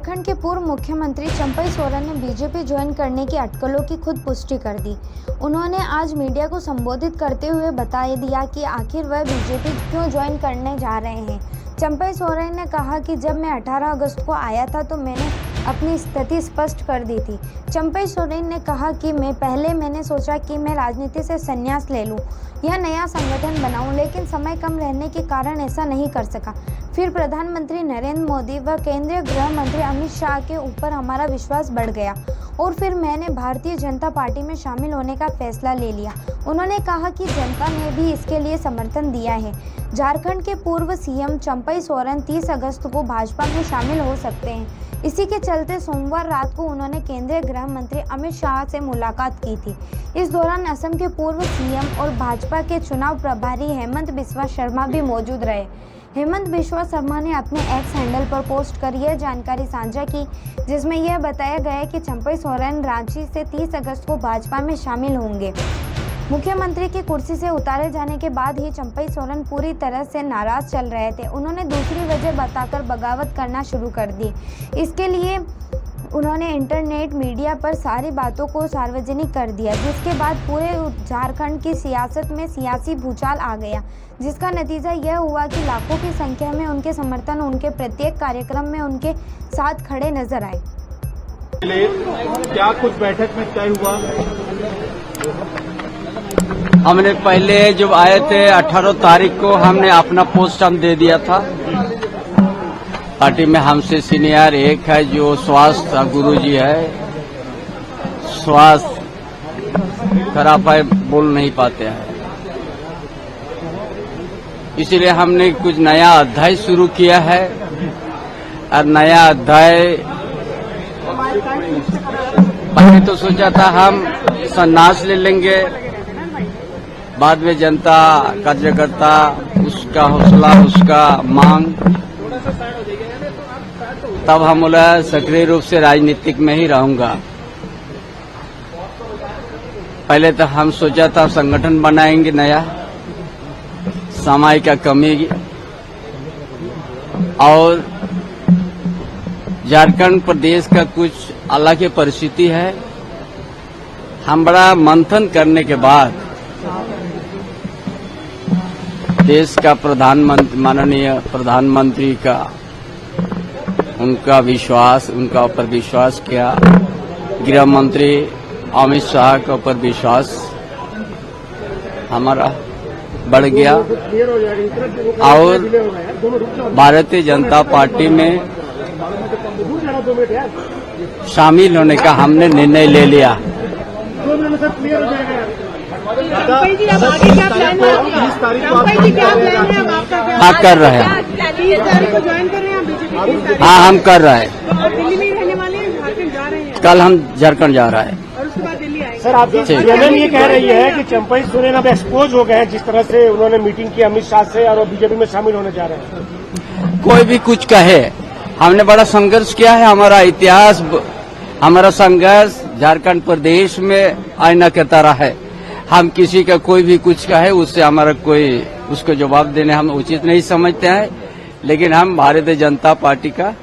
झारखंड के पूर्व मुख्यमंत्री चंपई सोरेन ने बीजेपी ज्वाइन करने की अटकलों की खुद पुष्टि कर दी। उन्होंने आज मीडिया को संबोधित करते हुए बता दिया कि आखिर वह बीजेपी क्यों ज्वाइन करने जा रहे हैं। चंपई सोरेन ने कहा कि जब मैं 18 अगस्त को आया था तो मैंने अपनी स्थिति स्पष्ट कर दी थी। चंपई सोरेन ने कहा कि मैंने सोचा कि मैं राजनीति से संन्यास ले लूं, यह नया संगठन बनाऊं, लेकिन समय कम रहने के कारण ऐसा नहीं कर सका। फिर प्रधानमंत्री नरेंद्र मोदी व केंद्रीय गृह मंत्री अमित शाह के ऊपर हमारा विश्वास बढ़ गया और फिर मैंने भारतीय जनता पार्टी में शामिल होने का फैसला ले लिया। उन्होंने कहा कि जनता ने भी इसके लिए समर्थन दिया है। झारखंड के पूर्व सीएम चंपई सोरेन 30 अगस्त को भाजपा में शामिल हो सकते हैं। इसी के चलते सोमवार रात को उन्होंने केंद्रीय गृह मंत्री अमित शाह से मुलाकात की थी। इस दौरान असम के पूर्व सीएम और भाजपा के चुनाव प्रभारी हेमंत बिस्वा शर्मा भी मौजूद रहे। हेमंत बिस्वा शर्मा ने अपने एक्स हैंडल पर पोस्ट कर यह जानकारी साझा की, जिसमें यह बताया गया कि चंपई सोरेन रांची से 30 अगस्त को भाजपा में शामिल होंगे। मुख्यमंत्री की कुर्सी से उतारे जाने के बाद ही चंपई सोरेन पूरी तरह से नाराज चल रहे थे। उन्होंने दूसरी वजह बताकर बगावत करना शुरू कर दी। इसके लिए उन्होंने इंटरनेट मीडिया पर सारी बातों को सार्वजनिक कर दिया, जिसके बाद पूरे झारखंड की सियासत में सियासी भूचाल आ गया, जिसका नतीजा यह हुआ कि लाखों की संख्या में उनके समर्थन उनके प्रत्येक कार्यक्रम में उनके साथ खड़े नजर आए। क्या कुछ बैठक में तय हुआ? हमने पहले जब आए थे 18 तारीख को हमने अपना पोस्ट हम दे दिया था। पार्टी में हमसे सीनियर एक है जो स्वास्थ्य गुरुजी है, स्वास्थ्य खराब है, बोल नहीं पाते हैं, इसीलिए हमने कुछ नया अध्याय शुरू किया है। और नया अध्याय पहले तो सोचा था हम संन्यास ले लेंगे, बाद में जनता कार्यकर्ता उसका हौसला उसका मांग, तब हम बोला सक्रिय रूप से राजनीतिक में ही रहूंगा। पहले तो हम सोचा था संगठन बनाएंगे नया, समय का कमी और झारखंड प्रदेश का कुछ अलग ही परिस्थिति है। हम बड़ा मंथन करने के बाद देश का माननीय प्रधानमंत्री का उनका ऊपर विश्वास किया, गृह मंत्री अमित शाह के ऊपर विश्वास हमारा बढ़ गया और भारतीय जनता पार्टी में शामिल होने का हमने निर्णय ले लिया। हाँ कर रहे हैं, हाँ हम कर रहे हैं। कल हम झारखंड जा रहे हैं। सर, आप CNN ये कह रही है कि चंपई सोरेन अब एक्सपोज हो गए हैं, जिस तरह से उन्होंने मीटिंग की अमित शाह से और बीजेपी में शामिल होने जा रहे हैं। कोई भी कुछ कहे, हमने बड़ा संघर्ष किया है। हमारा इतिहास, हमारा संघर्ष झारखंड प्रदेश में आईना की तरह है। हम किसी का कोई भी कुछ कहे उससे हमारा कोई उसको जवाब देने हम उचित नहीं समझते हैं, लेकिन हम भारतीय जनता पार्टी का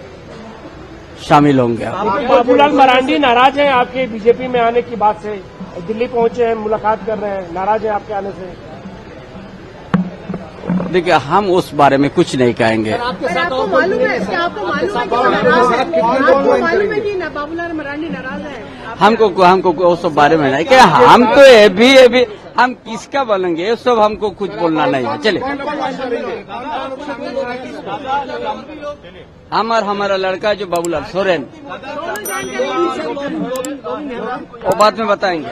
शामिल होंगे। बाबूलाल मरांडी नाराज हैं आपके बीजेपी में आने की बात से, दिल्ली पहुंचे हैं, मुलाकात कर रहे हैं, नाराज हैं आपके आने से? देखिए, हम उस बारे में कुछ नहीं कहेंगे। आपको मालूम है कि बाबूलाल मरांडी नाराज है? हमको उस सब बारे में नहीं, क्या हम तो अभी हम किसका बोलेंगे, ये सब हमको कुछ बोलना नहीं है। चले, हमारा लड़का जो बाबूलाल सोरेन, वो बाद में बताएंगे।